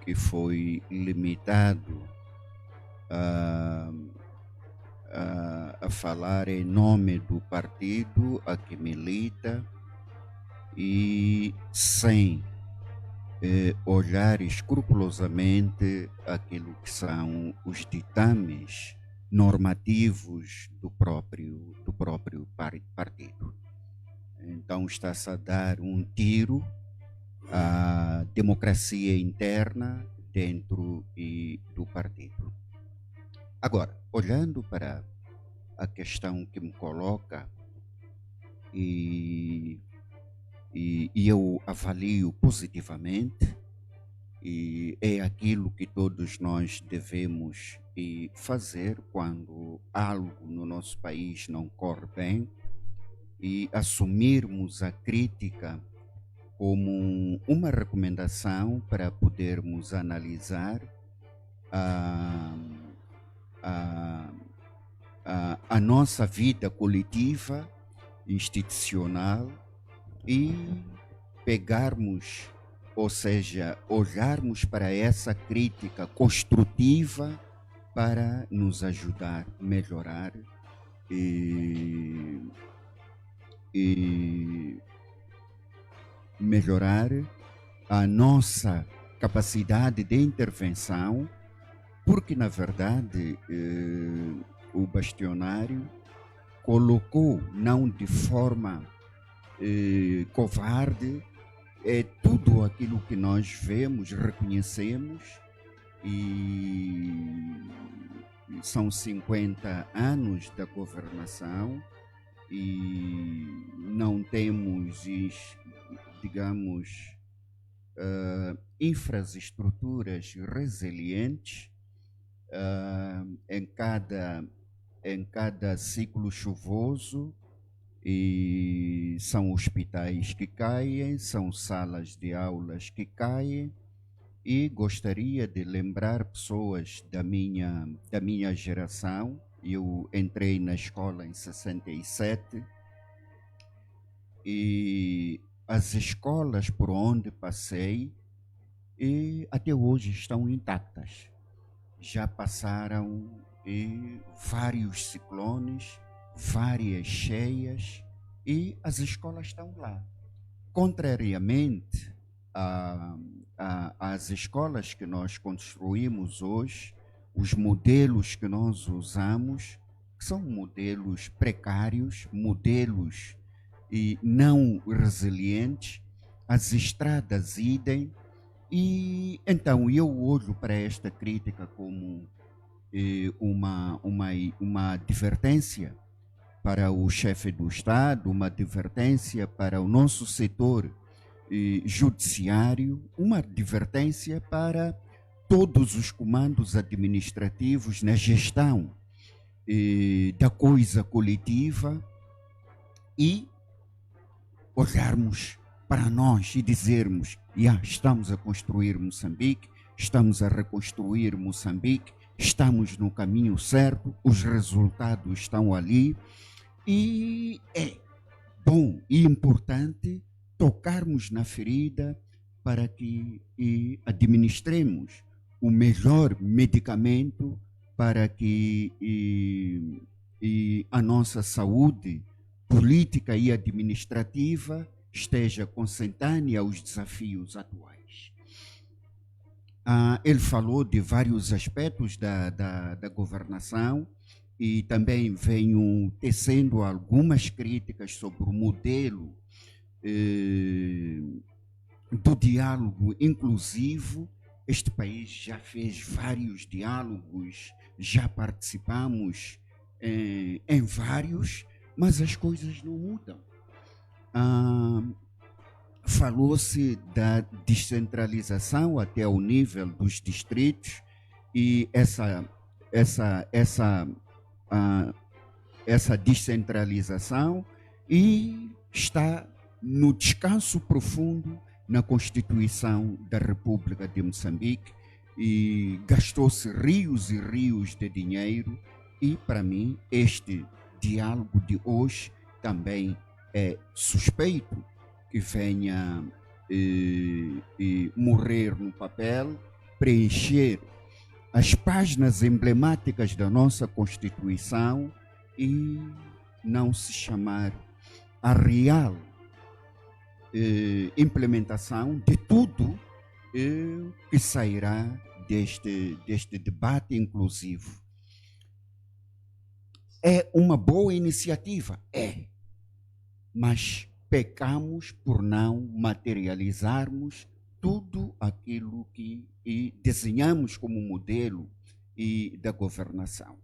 que foi limitado a, a falar em nome do partido a que milita e sem olhar escrupulosamente aquilo que são os ditames normativos do próprio partido. Então está-se a dar um tiro à democracia interna dentro do partido. Agora, olhando para a questão que me coloca, e eu avalio positivamente, e é aquilo que todos nós devemos fazer quando algo no nosso país não corre bem, e assumirmos a crítica como uma recomendação para podermos analisar a, a, a nossa vida coletiva, institucional, e pegarmos, ou seja, olharmos para essa crítica construtiva para nos ajudar a melhorar e melhorar a nossa capacidade de intervenção, porque na verdade o bastionário colocou, não de forma covarde, tudo aquilo que nós vemos, reconhecemos, e são 50 anos da governação e não temos, digamos, infraestruturas resilientes em cada ciclo chuvoso, e são hospitais que caem, são salas de aulas que caem, e gostaria de lembrar pessoas da minha geração. Eu entrei na escola em 67 e as escolas por onde passei e até hoje estão intactas. Já passaram vários ciclones, várias cheias, e as escolas estão lá. Contrariamente às escolas que nós construímos hoje, os modelos que nós usamos, que são modelos precários, modelos não resilientes, as estradas idem, e então eu olho para esta crítica como uma advertência para o chefe do Estado, uma advertência para o nosso setor judiciário, uma advertência para todos os comandos administrativos na gestão da coisa coletiva, e olharmos para nós e dizermos: estamos a construir Moçambique, estamos a reconstruir Moçambique, estamos no caminho certo, os resultados estão ali, e é bom e importante tocarmos na ferida para que administremos o melhor medicamento para que a nossa saúde política e administrativa esteja consentânea aos desafios atuais. Ele falou de vários aspectos da governação, e também venho tecendo algumas críticas sobre o modelo do diálogo inclusivo. Este país já fez vários diálogos, já participamos em vários, mas as coisas não mudam. Falou-se da descentralização até o nível dos distritos, e essa descentralização está no descanso profundo na Constituição da República de Moçambique, e gastou-se rios e rios de dinheiro, e para mim este diálogo de hoje também é suspeito que venha e morrer no papel, preencher as páginas emblemáticas da nossa Constituição e não se chamar a real implementação de tudo que sairá deste debate inclusivo. É uma boa iniciativa? É. Mas pecamos por não materializarmos tudo aquilo que desenhamos como modelo da governação.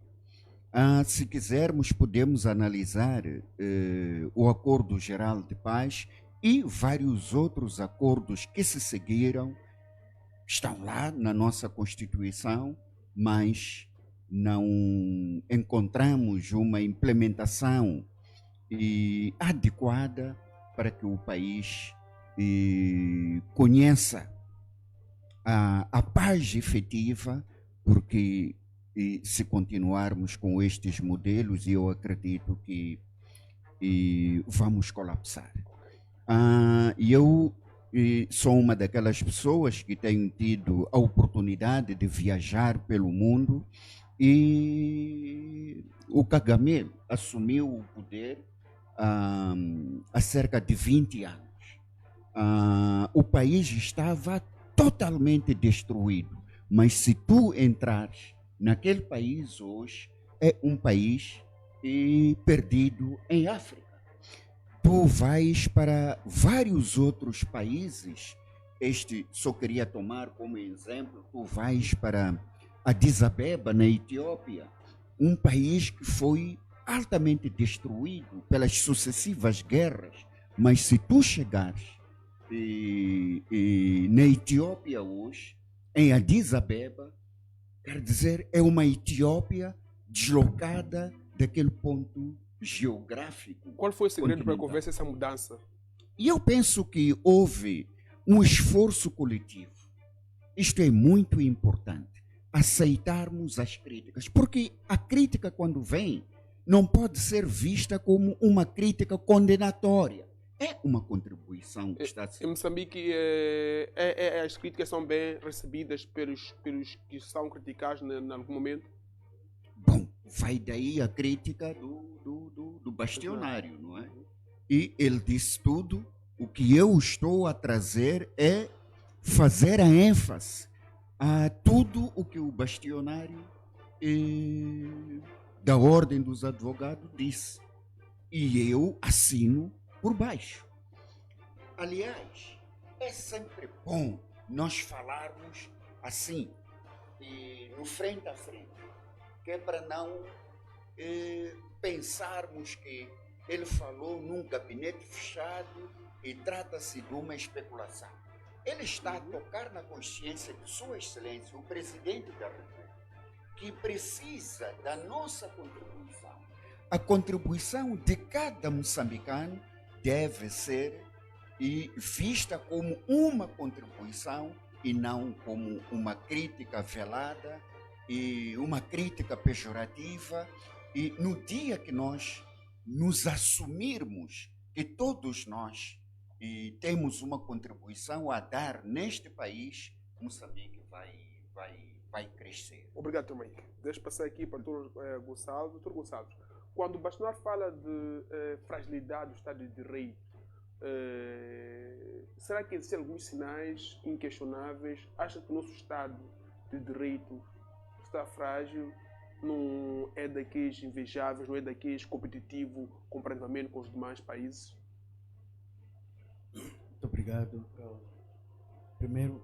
Se quisermos, podemos analisar o Acordo Geral de Paz e vários outros acordos que se seguiram, estão lá na nossa Constituição, mas não encontramos uma implementação adequada para que o país conheça a paz efetiva, porque se continuarmos com estes modelos, eu acredito que vamos colapsar. Eu sou uma daquelas pessoas que tenho tido a oportunidade de viajar pelo mundo e o Kagame assumiu o poder há cerca de 20 anos. O país estava totalmente destruído, mas se tu entrares naquele país hoje, é um país perdido em África. Tu vais para vários outros países, só queria tomar como exemplo, tu vais para Addis Abeba, na Etiópia, um país que foi altamente destruído pelas sucessivas guerras, mas se tu chegares na Etiópia hoje, em Addis Abeba, quer dizer, é uma Etiópia deslocada daquele ponto geográfico. Qual foi o segredo para que houvesse essa mudança? E eu penso que houve um esforço coletivo. Isto é muito importante, aceitarmos as críticas, porque a crítica, quando vem, não pode ser vista como uma crítica condenatória. É uma contribuição que está a ser. Em Moçambique, as críticas são bem recebidas pelos que são criticados em algum momento? Bom, vai daí a crítica do bastionário, não é? E ele disse tudo. O que eu estou a trazer é fazer a ênfase a tudo o que o bastionário da Ordem dos Advogados disse. E eu assino por baixo. Aliás, é sempre bom nós falarmos assim, no frente a frente, que é para não pensarmos que ele falou num gabinete fechado e trata-se de uma especulação. Ele está a tocar na consciência de Sua Excelência, o Presidente da República, que precisa da nossa contribuição. A contribuição de cada moçambicano deve ser vista como uma contribuição e não como uma crítica velada e uma crítica pejorativa. E no dia que nós nos assumirmos que todos nós temos uma contribuição a dar neste país, Moçambique vai crescer. Obrigado, Dr. Mike. Deixa eu passar aqui para o Dr. Gonçalves. Dr. Gonçalves, quando o Bastionário fala de fragilidade do Estado de Direito, será que existem alguns sinais inquestionáveis? Acha que o nosso Estado de Direito está frágil? Não é daqueles invejáveis, não é daqueles competitivos comparativamente com os demais países? Muito obrigado. Primeiro,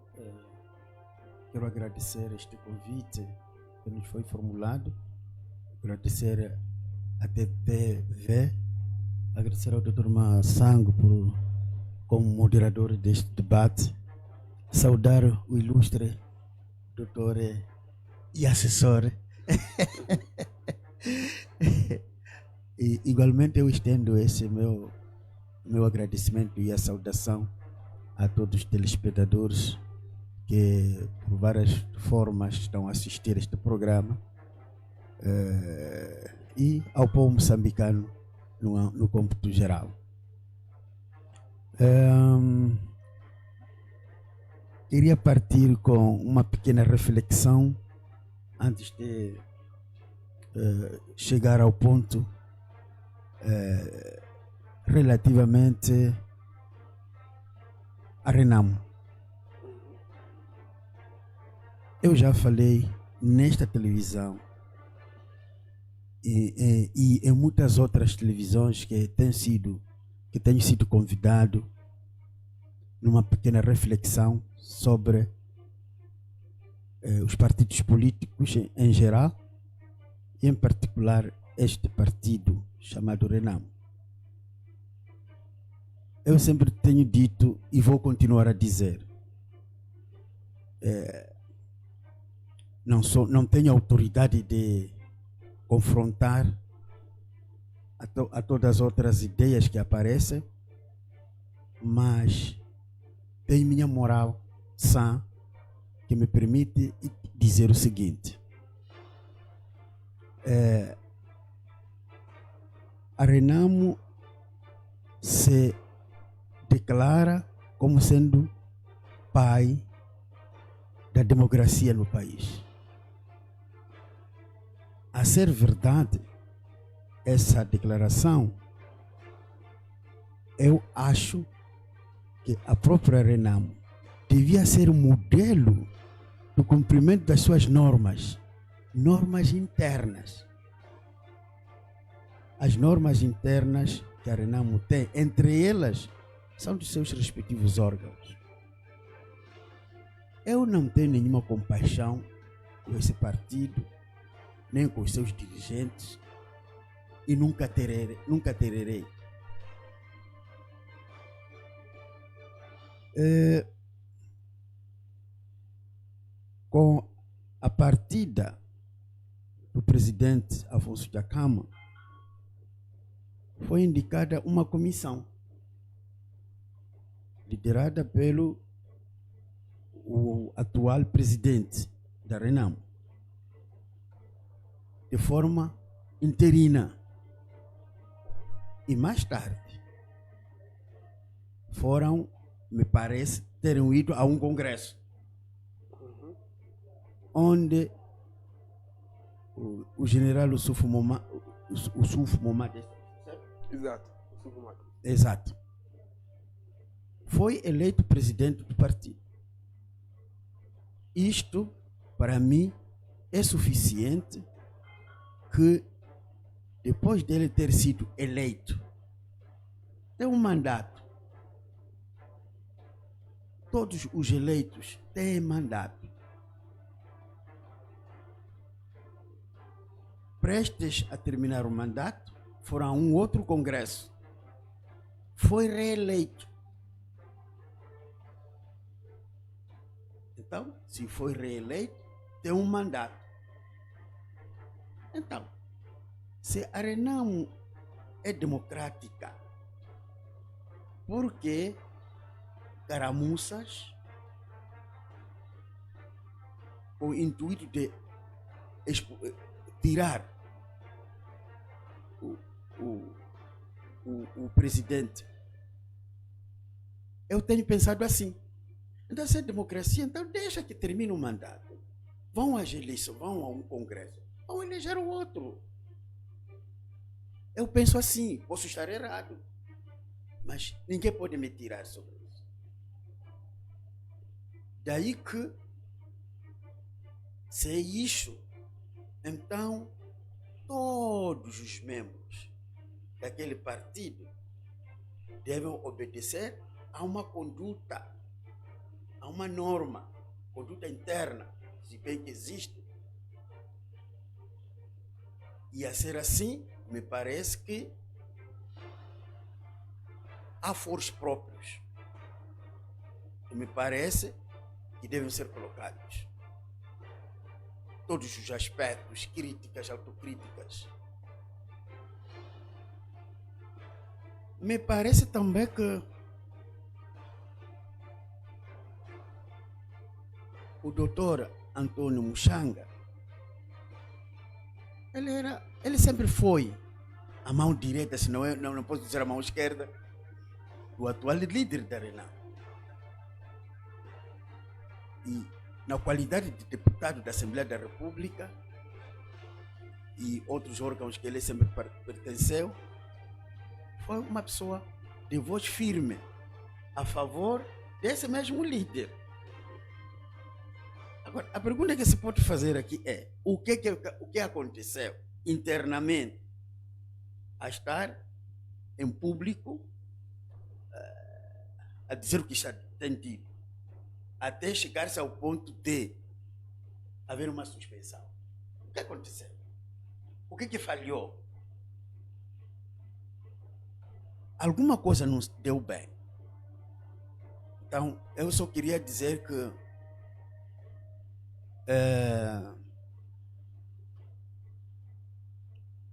quero agradecer este convite que nos foi formulado, agradecer a TTV, agradecer ao Dr. Massango como moderador deste debate, saudar o ilustre doutor e assessor. E, igualmente, eu estendo esse meu agradecimento e a saudação a todos os telespectadores que por várias formas estão a assistir este programa, e ao povo moçambicano no cômputo geral. queria partir com uma pequena reflexão antes de chegar ao ponto relativamente a Renamo. Eu já falei nesta televisão e em muitas outras televisões que tenho sido convidado numa pequena reflexão sobre os partidos políticos em geral e em particular este partido chamado Renamo. Eu sempre tenho dito e vou continuar a dizer, não tenho autoridade de confrontar a todas as outras ideias que aparecem, mas tenho minha moral sã que me permite dizer o seguinte. A Renamo se declara como sendo pai da democracia no país. A ser verdade, essa declaração, eu acho que a própria Renamo devia ser um modelo do cumprimento das suas normas internas. As normas internas que a Renamo tem, entre elas, são dos seus respectivos órgãos. Eu não tenho nenhuma compaixão com esse partido, nem com os seus dirigentes, e nunca terei. Com a partida do presidente Afonso Dhlakama, foi indicada uma comissão liderada pelo o atual presidente da Renamo, de forma interina. E mais tarde foram, me parece, terem ido a um congresso onde o general Yusuf Momad, exato, foi eleito presidente do partido. Isto, para mim, é suficiente que, depois dele ter sido eleito, tem um mandato. Todos os eleitos têm mandato. Prestes a terminar o mandato, foram a um outro congresso. Foi reeleito. Então, se foi reeleito, tem um mandato. Então, se a Renamo é democrática, por que caramuças, com o intuito de tirar o presidente? Eu tenho pensado assim. Então, se é democracia, então deixa que termine o mandato. Vão às eleições, vão a um congresso, vão eleger o outro. Eu penso assim, posso estar errado, mas ninguém pode me tirar sobre isso. Daí que, se é isso, então todos os membros daquele partido devem obedecer a uma conduta, a uma norma, conduta interna, se bem que existe. E a ser assim, me parece que há foros próprios que me parece que devem ser colocados. Todos os aspectos, críticas, autocríticas. Me parece também que o doutor Antônio Muxanga, ele sempre foi a mão direita, se não posso dizer a mão esquerda, do atual líder da Renamo. e na qualidade de deputado da Assembleia da República e outros órgãos que ele sempre pertenceu, foi uma pessoa de voz firme a favor desse mesmo líder. Agora, a pergunta que se pode fazer aqui é: o que aconteceu internamente a estar em público a dizer o que está entendido, até chegar-se ao ponto de haver uma suspensão? O que aconteceu? O que falhou? Alguma coisa não deu bem. Então, eu só queria dizer que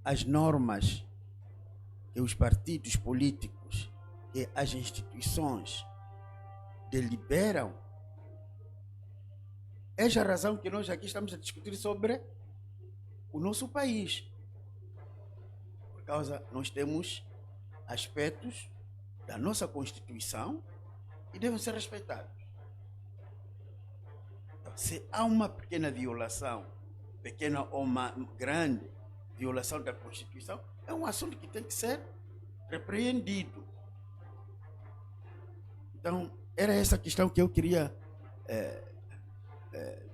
as normas que os partidos políticos e as instituições deliberam, é a razão que nós aqui estamos a discutir sobre o nosso país. Por causa, nós temos aspectos da nossa Constituição e devem ser respeitados. Então, se há uma pequena violação, pequena ou uma grande violação da Constituição, é um assunto que tem que ser repreendido. Então, era essa questão que eu queria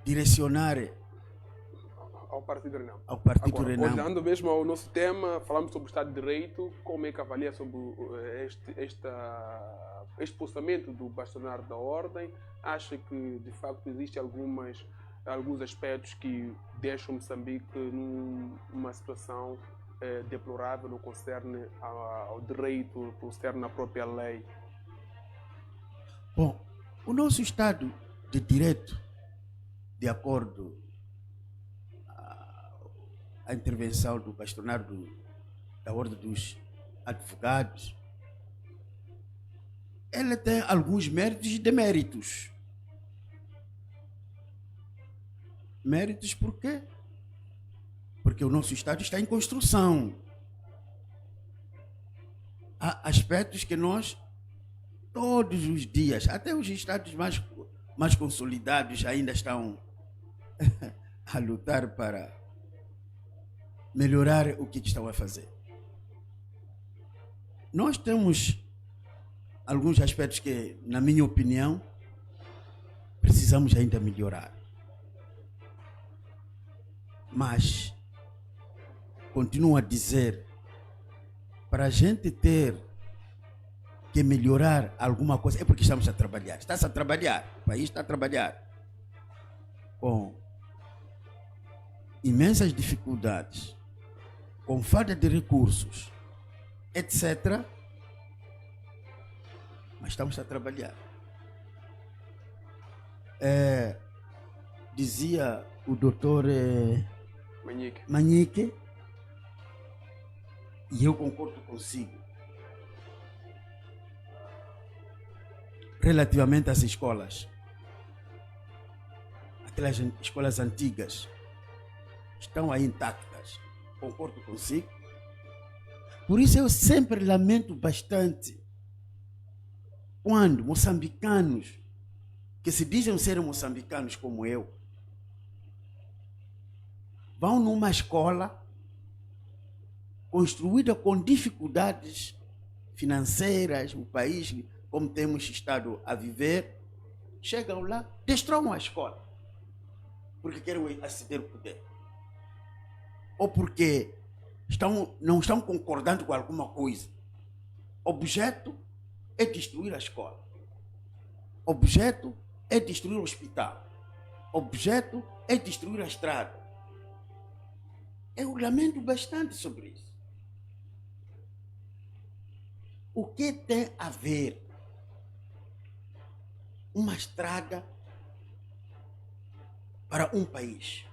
direcionar ao Partido Renam. Ao Partido Agora, Renam. olhando mesmo ao nosso tema, falamos sobre o Estado de Direito. Como é que avalia sobre este postamento do bastonário da Ordem? Acha que, de facto, existem alguns aspectos que deixam Moçambique numa situação deplorável no que concerne ao direito, no que concerne à própria lei? Bom, o nosso Estado de Direito, de acordo à intervenção do bastonário da Ordem dos Advogados, ele tem alguns méritos e deméritos. Méritos por quê? Porque o nosso Estado está em construção. Há aspectos que nós, todos os dias, até os estados mais consolidados ainda estão a lutar para melhorar o que estão a fazer. Nós temos alguns aspectos que, na minha opinião, precisamos ainda melhorar. Mas continuo a dizer, para a gente ter que melhorar alguma coisa, é porque estamos a trabalhar. Está-se a trabalhar, o país está a trabalhar com imensas dificuldades, com falta de recursos, etc. Mas estamos a trabalhar. Dizia o doutor Manique, e eu concordo consigo, relativamente às escolas. Aquelas escolas antigas estão aí intactas. Concordo consigo. Por isso eu sempre lamento bastante quando moçambicanos, que se dizem ser moçambicanos como eu, vão numa escola construída com dificuldades financeiras, o país como temos estado a viver, chegam lá, destroem a escola, porque querem aceder ao poder. Ou porque não estão concordando com alguma coisa. Objeto é destruir a escola. Objeto é destruir o hospital. Objeto é destruir a estrada. Eu lamento bastante sobre isso. O que tem a ver uma estrada para um país,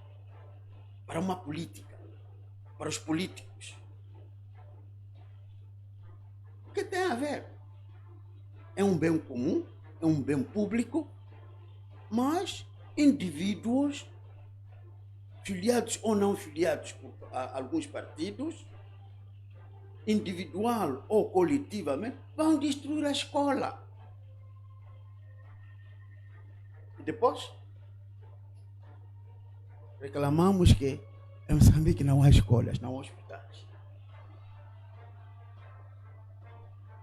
para uma política, para os políticos? O que tem a ver? É um bem comum, é um bem público, mas indivíduos, filiados ou não filiados por alguns partidos, individual ou coletivamente, vão destruir a escola. E depois Reclamamos que em Moçambique não há escolas, não há hospitais.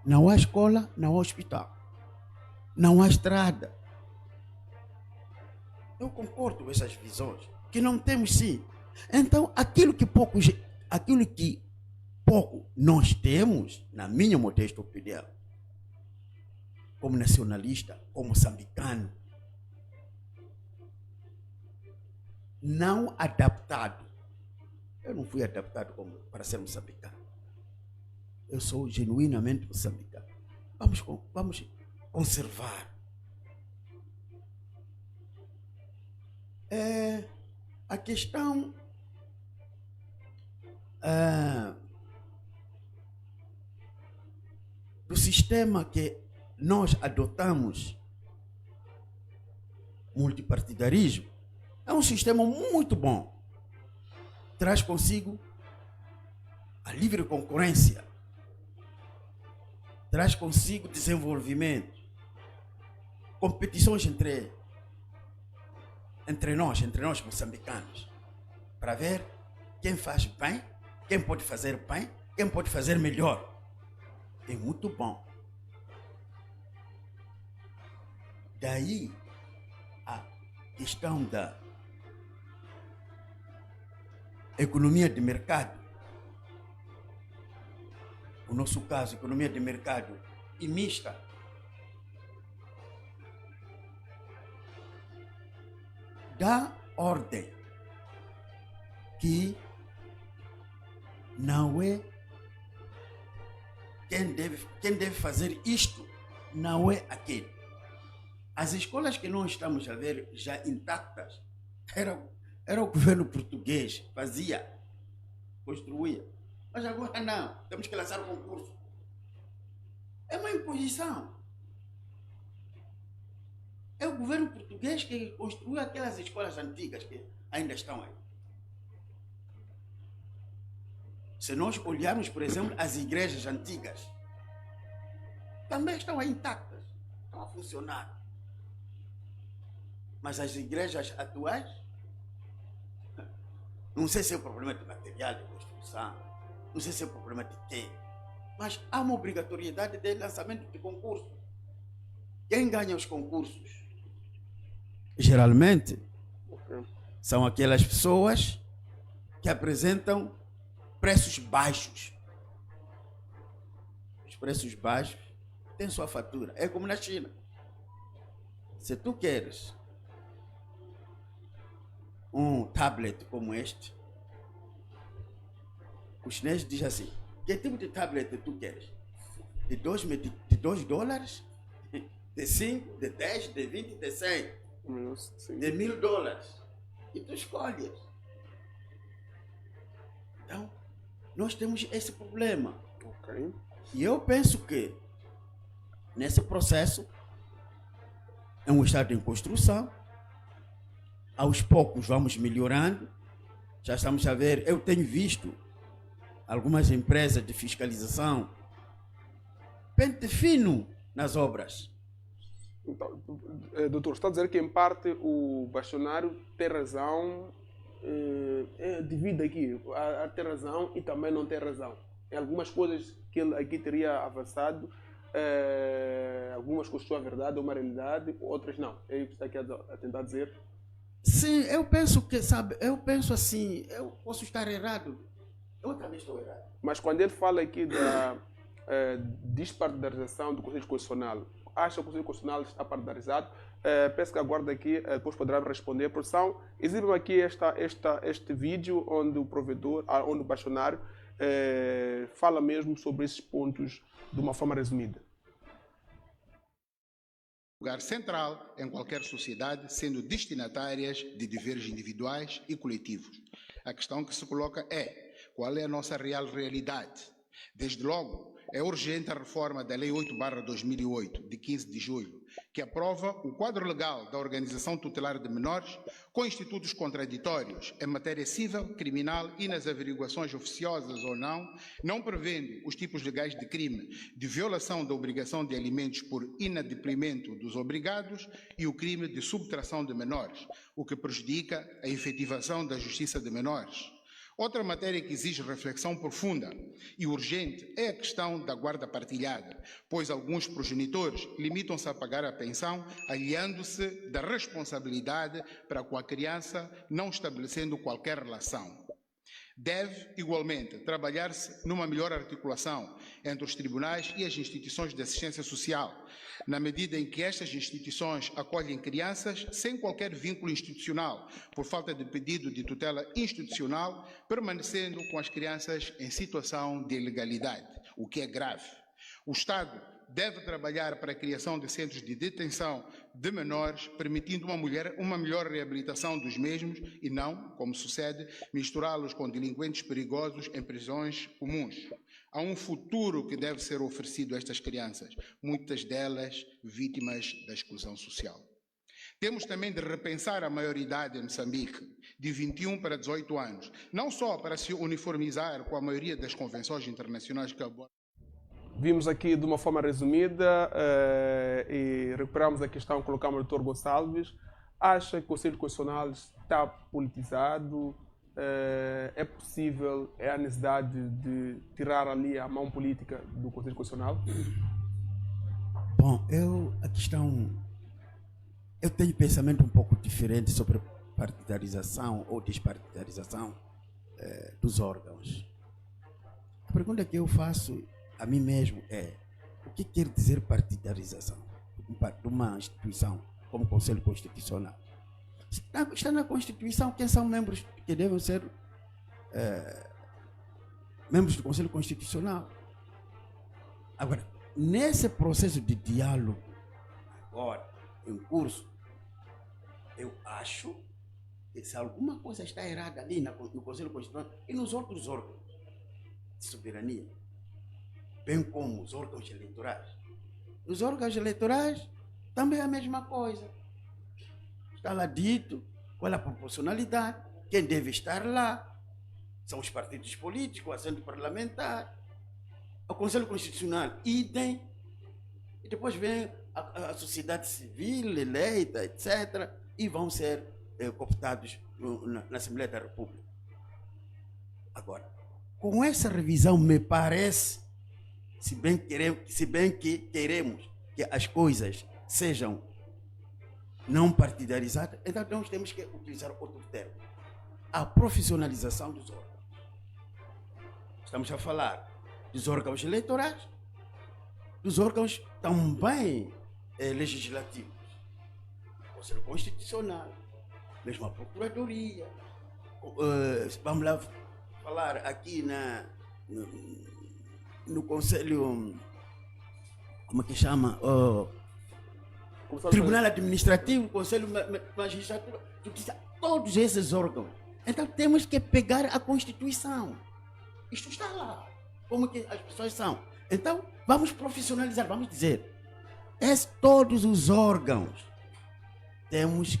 Não há escola, não há hospital. Não há estrada. Eu concordo com essas visões, que não temos sim. Então, aquilo que pouco nós temos, na minha modesta opinião, como nacionalista, como moçambicano, não adaptado. Eu não fui adaptado para ser moçambicano. Eu sou genuinamente moçambicano. Vamos conservar. A questão do sistema que nós adotamos, multipartidarismo, é um sistema muito bom. Traz consigo a livre concorrência, traz consigo desenvolvimento, competições entre nós moçambicanos, para ver quem faz bem, quem pode fazer bem, quem pode fazer melhor. É muito bom. Daí a questão da economia de mercado. No nosso caso, economia de mercado e mista. Dá ordem que não é quem deve fazer isto, não é aquele. As escolas que nós estamos a ver já intactas, era o governo português, fazia, construía. Mas agora não, temos que lançar o concurso. É uma imposição. É o governo português que construiu aquelas escolas antigas que ainda estão aí. Se nós olharmos, por exemplo, as igrejas antigas, também estão aí intactas, estão a funcionar. Mas as igrejas atuais, não sei se é o problema de material de construção, não sei se é o problema de quê, mas há uma obrigatoriedade de lançamento de concurso. Quem ganha os concursos? Geralmente, são aquelas pessoas que apresentam preços baixos. Os preços baixos têm sua fatura. É como na China. Se tu queres um tablet como este, o chinês diz assim: que tipo de tablet tu queres? De $2, de 5, de 10, de 20, de 100, de $1.000. E tu escolhes. Então, nós temos esse problema. Okay. E eu penso que nesse processo é um estado em construção. Aos poucos vamos melhorando. Já estamos a ver, eu tenho visto algumas empresas de fiscalização pente fino nas obras. Então, doutor, está a dizer que em parte o Bastionário tem razão, divide aqui, a ter razão e também não ter razão. Em algumas coisas que ele aqui teria avançado, algumas com sua verdade, uma realidade, outras não. É isso que está aqui a tentar dizer. Sim, eu penso que, sabe, eu penso assim, eu posso estar errado, eu também estou errado. Mas quando ele fala aqui da despartidarização do Conselho Constitucional, acha que o Conselho Constitucional está partidarizado? Peço que aguarde aqui, depois poderá responder. Produção, exibe-me aqui este vídeo onde o provedor, onde o Bastionário fala mesmo sobre esses pontos de uma forma resumida. Lugar central em qualquer sociedade, sendo destinatárias de deveres individuais e coletivos. A questão que se coloca é: qual é a nossa real realidade? Desde logo, é urgente a reforma da Lei 8/2008, de 15 de julho, que aprova o quadro legal da Organização Tutelar de Menores com institutos contraditórios em matéria civil, criminal e nas averiguações oficiosas ou não, não prevendo os tipos legais de crime de violação da obrigação de alimentos por inadimplemento dos obrigados e o crime de subtração de menores, o que prejudica a efetivação da justiça de menores. Outra matéria que exige reflexão profunda e urgente é a questão da guarda partilhada, pois alguns progenitores limitam-se a pagar a pensão, aliando-se da responsabilidade para com a criança, não estabelecendo qualquer relação. Deve, igualmente, trabalhar-se numa melhor articulação entre os tribunais e as instituições de assistência social, na medida em que estas instituições acolhem crianças sem qualquer vínculo institucional, por falta de pedido de tutela institucional, permanecendo com as crianças em situação de ilegalidade, o que é grave. O Estado deve trabalhar para a criação de centros de detenção de menores, permitindo uma melhor reabilitação dos mesmos e não, como sucede, misturá-los com delinquentes perigosos em prisões comuns. Há um futuro que deve ser oferecido a estas crianças, muitas delas vítimas da exclusão social. Temos também de repensar a maioridade em Moçambique, de 21 para 18 anos, não só para se uniformizar com a maioria das convenções internacionais que abordam. Vimos aqui de uma forma resumida e recuperamos a questão, colocamos o Dr. Gonçalves. Acha que o Conselho Constitucional está politizado? É possível, é a necessidade de tirar ali a mão política do Conselho Constitucional? Bom, eu tenho pensamento um pouco diferente sobre partidarização ou despartidarização dos órgãos. A pergunta que eu faço a mim mesmo é: o que quer dizer partidarização de uma instituição como o Conselho Constitucional? Está na Constituição quem são membros que devem ser membros do Conselho Constitucional. Agora, nesse processo de diálogo agora em curso, eu acho que se alguma coisa está errada ali no Conselho Constitucional e nos outros órgãos de soberania, bem como os órgãos eleitorais. Os órgãos eleitorais também é a mesma coisa. Está lá dito qual é a proporcionalidade, quem deve estar lá. São os partidos políticos, o assento parlamentar, o Conselho Constitucional, idem. E depois vem a sociedade civil eleita, etc. E vão ser cooptados na Assembleia da República. Agora, com essa revisão, me parece, se bem que queremos que as coisas sejam não partidarizadas, então nós temos que utilizar outro termo: a profissionalização dos órgãos. Estamos a falar dos órgãos eleitorais, dos órgãos também legislativos, o Conselho Constitucional, mesmo a Procuradoria. Vamos lá falar aqui no Conselho, como é que chama? Tribunal Administrativo, Conselho Magistratura, Justiça, todos esses órgãos. Então temos que pegar a Constituição. Isto está lá, como que as pessoas são. Então vamos profissionalizar, vamos dizer, todos os órgãos temos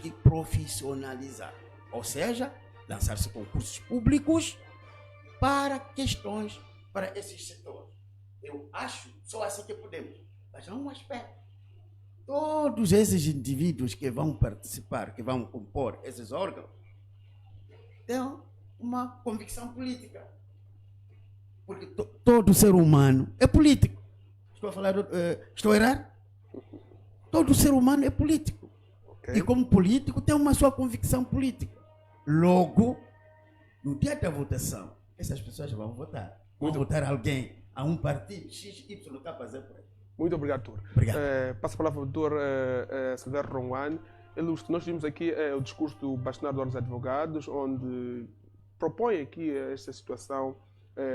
que profissionalizar. Ou seja, lançar-se concursos públicos para questões, para esses setores. Eu acho só assim que podemos. Mas há um aspecto: todos esses indivíduos que vão participar, que vão compor esses órgãos, têm uma convicção política. Porque todo ser humano é político. Estou a errar? Todo ser humano é político. Okay. E como político tem uma sua convicção política. Logo, no dia da votação, essas pessoas vão votar. Vão votar alguém, a um partido X, Y, K, Z, por aí. Muito obrigado, doutor. Obrigado. Passo a palavra ao doutor Severo Ronguane. Nós vimos aqui o discurso do bastonário dos advogados, onde propõe aqui esta situação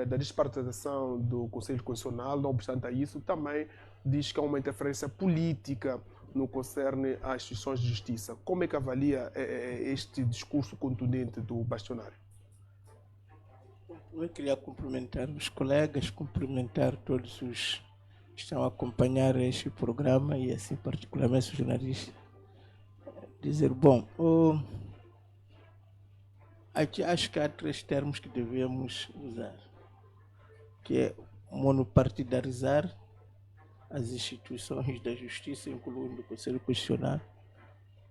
da despartidização do Conselho Constitucional. Não obstante a isso, também diz que há uma interferência política no que concerne às instituições de justiça. Como é que avalia este discurso contundente do bastonário? Eu queria cumprimentar os colegas, cumprimentar todos os que estão a acompanhar este programa e assim particularmente os jornalistas, dizer, bom, aqui acho que há 3 termos que devemos usar, que é monopartidarizar as instituições da justiça, incluindo o Conselho Constitucional,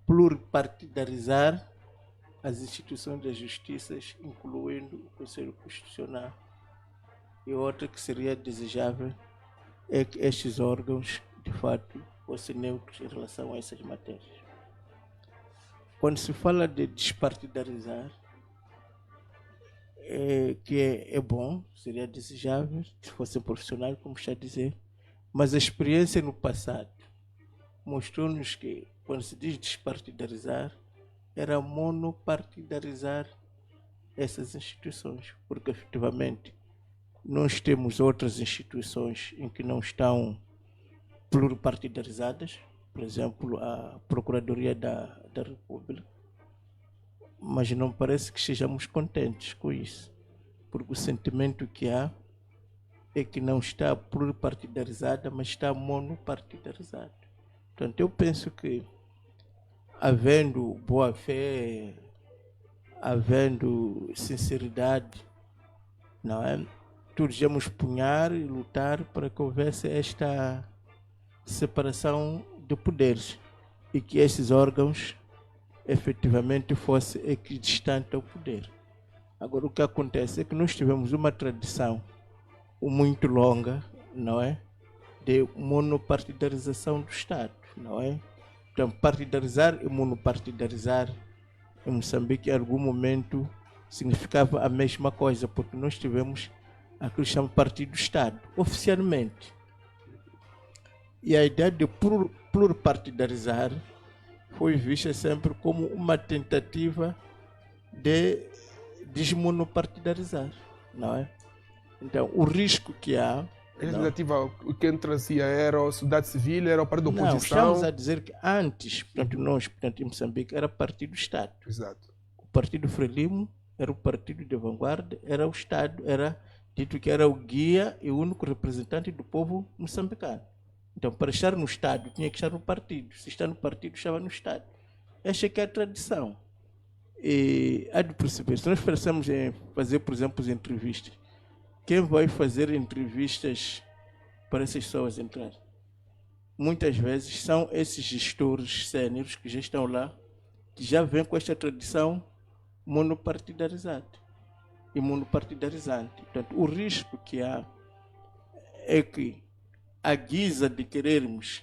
pluripartidarizar as instituições da justiça, incluindo o Conselho Constitucional. E outra que seria desejável é que estes órgãos, de fato, fossem neutros em relação a essas matérias. Quando se fala de despartidarizar, que é bom, seria desejável que fossem profissionais, como está a dizer, mas a experiência no passado mostrou-nos que, quando se diz despartidarizar, era monopartidarizar essas instituições, porque efetivamente nós temos outras instituições em que não estão pluripartidarizadas, por exemplo, a Procuradoria da República, mas não parece que estejamos contentes com isso, porque o sentimento que há é que não está pluripartidarizada, mas está monopartidarizada. Portanto, eu penso que, havendo boa-fé, havendo sinceridade, não é? Todos devemos punhar e lutar para que houvesse esta separação de poderes e que esses órgãos efetivamente fossem equidistantes ao poder. Agora, o que acontece é que nós tivemos uma tradição muito longa, não é, de monopartidarização do Estado, não é? Então, partidarizar e monopartidarizar em Moçambique, em algum momento, significava a mesma coisa, porque nós tivemos aquilo que chama Partido do Estado, oficialmente. E a ideia de pluripartidarizar foi vista sempre como uma tentativa de desmonopartidarizar, não é? Então, o risco que há... A tentativa, quem trazia era a sociedade civil, era o partido da oposição? Não, estamos a dizer que antes, portanto, nós, portanto, em Moçambique, era Partido do Estado. Exato. O Partido Frelimo era o partido de vanguarda, era o Estado, era dito que era o guia e o único representante do povo moçambicano. Então, para estar no Estado, tinha que estar no partido. Se está no partido, estava no Estado. Esta é que é a tradição. E há de perceber, se nós pensamos em fazer, por exemplo, as entrevistas, quem vai fazer entrevistas para essas pessoas entrar? Muitas vezes são esses gestores séniores que já estão lá, que já vêm com esta tradição monopartidarizada e monopartidarizante. Portanto, o risco que há é que, à guisa de querermos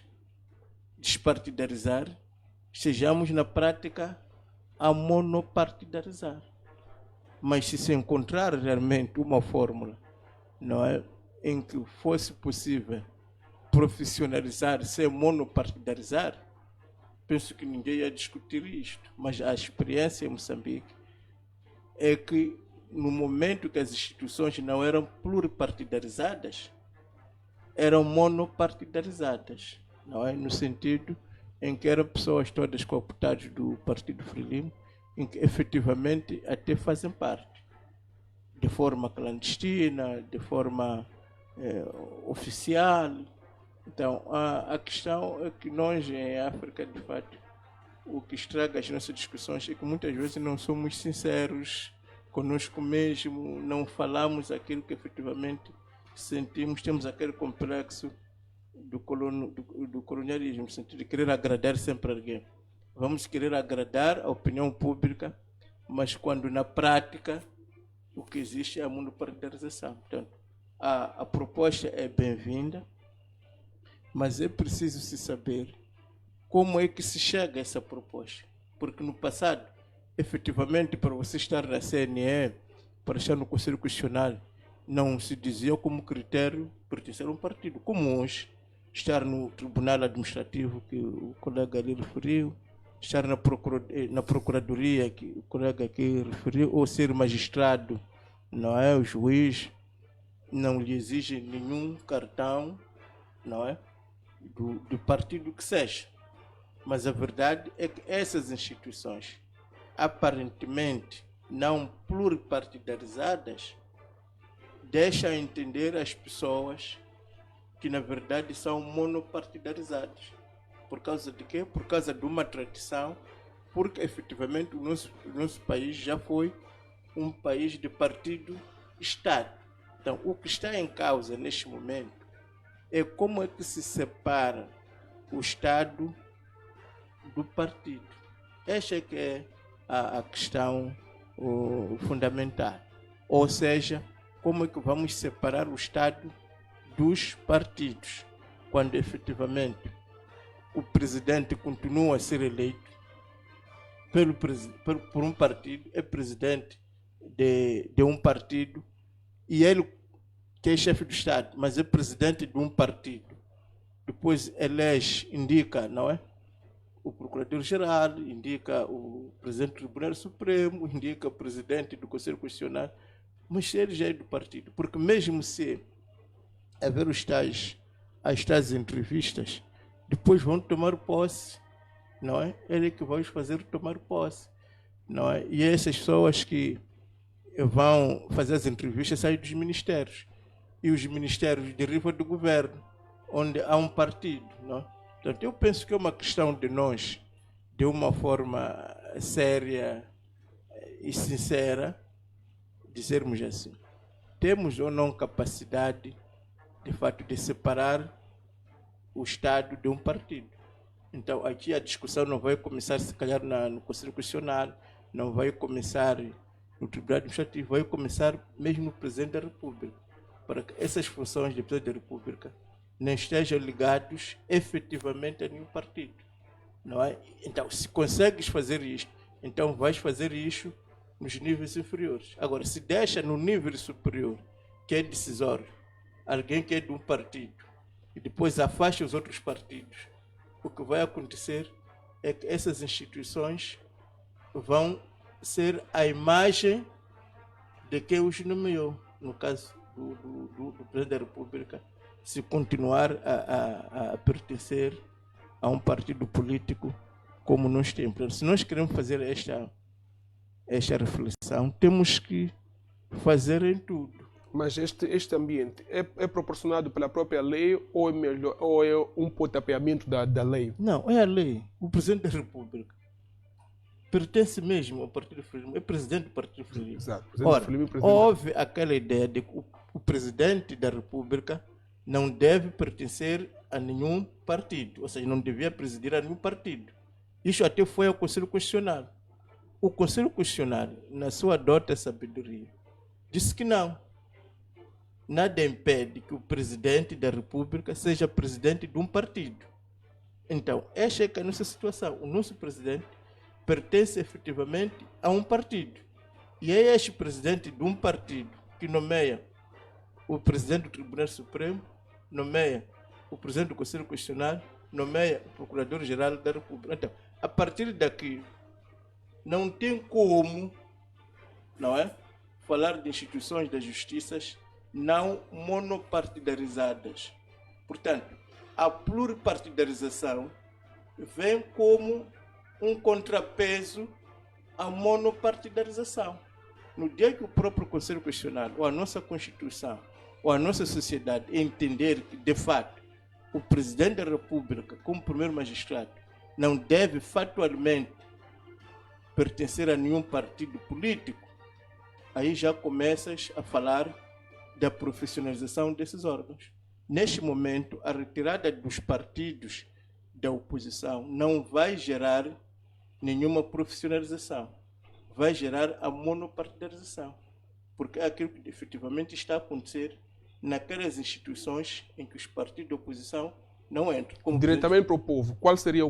despartidarizar, estejamos na prática a monopartidarizar. Mas se encontrar realmente uma fórmula, não é, em que fosse possível profissionalizar sem monopartidarizar, penso que ninguém ia discutir isto. Mas a experiência em Moçambique é que, no momento que as instituições não eram pluripartidarizadas, eram monopartidarizadas, não é? No sentido em que eram pessoas todas cooptadas do Partido Frelimo, em que efetivamente até fazem parte, de forma clandestina, de forma oficial. Então, a questão é que nós, em África, de fato, o que estraga as nossas discussões é que muitas vezes não somos sinceros conosco mesmo, não falamos aquilo que efetivamente sentimos, temos aquele complexo do colonialismo, no sentido de querer agradar sempre alguém. Vamos querer agradar a opinião pública, mas quando na prática o que existe é a monopartidarização. Portanto, a proposta é bem-vinda, mas é preciso se saber como é que se chega a essa proposta. Porque no passado, efetivamente, para você estar na CNE, para estar no Conselho Constitucional, não se dizia como critério pertencer a um partido. Como hoje, estar no Tribunal Administrativo, que o colega ali referiu, estar na Procuradoria, que o colega aqui referiu, ou ser magistrado, não é? O juiz não lhe exige nenhum cartão, não é? Do partido que seja. Mas a verdade é que essas instituições, aparentemente não pluripartidarizadas, deixam entender às pessoas que na verdade são monopartidarizados. Por causa de quê? Por causa de uma tradição, porque efetivamente o nosso país já foi um país de partido-estado. Então, o que está em causa neste momento é como é que se separa o Estado do partido. Esta é que é a questão fundamental. Ou seja, como é que vamos separar o Estado dos partidos, quando efetivamente o presidente continua a ser eleito por um partido, é presidente de um partido, e ele, que é chefe do Estado, mas é presidente de um partido. Depois elege, indica, não é? O Procurador-Geral, indica o Presidente do Tribunal Supremo, indica o Presidente do Conselho Constitucional, mas ele já é do partido. Porque mesmo se haver as tais entrevistas, depois vão tomar posse, não é? Ele que vai fazer tomar posse, não é? E essas pessoas que vão fazer as entrevistas saem dos ministérios. E os ministérios derivam do governo, onde há um partido, não é? Portanto, eu penso que é uma questão de nós, de uma forma séria e sincera, dizermos assim, temos ou não capacidade, de fato, de separar o Estado de um partido. Então, aqui a discussão não vai começar, se calhar, no Conselho Constitucional, não vai começar no Tribunal Administrativo, vai começar mesmo no Presidente da República, para que essas funções de Presidente da República não estejam ligados efetivamente a nenhum partido, não é? Então, se consegues fazer isto, então vais fazer isso nos níveis inferiores. Agora, se deixa no nível superior, que é decisório, alguém que é de um partido, e depois afasta os outros partidos, o que vai acontecer é que essas instituições vão ser a imagem de quem os nomeou, no caso do Presidente da República, se continuar a pertencer a um partido político como nós temos. Se nós queremos fazer esta reflexão, temos que fazer em tudo. Mas este ambiente é proporcionado pela própria lei ou é um potapeamento da lei? Não, é a lei. O Presidente da República pertence mesmo ao Partido Frelimo, é presidente do Partido Frelimo. Exato. Ora, houve aquela ideia de que o Presidente da República não deve pertencer a nenhum partido, ou seja, não devia presidir a nenhum partido. Isso até foi ao Conselho Constitucional. O Conselho Constitucional, na sua dota sabedoria, disse que não. Nada impede que o Presidente da República seja presidente de um partido. Então, esta é a nossa situação. O nosso presidente pertence efetivamente a um partido. E é este presidente de um partido que nomeia o presidente do Tribunal Supremo, nomeia o presidente do Conselho Constitucional, nomeia o Procurador-Geral da República. Então, a partir daqui, não tem como, não é, falar de instituições da justiça não monopartidarizadas. Portanto, a pluripartidarização vem como um contrapeso à monopartidarização. No dia que o próprio Conselho Constitucional, ou a nossa Constituição, ou a nossa sociedade entender que, de fato, o Presidente da República, como primeiro magistrado, não deve factualmente pertencer a nenhum partido político, aí já começas a falar da profissionalização desses órgãos. Neste momento, a retirada dos partidos da oposição não vai gerar nenhuma profissionalização, vai gerar a monopartidarização, porque é aquilo que efetivamente está a acontecer naquelas instituições em que os partidos da oposição não entram. Diretamente para o povo, qual seria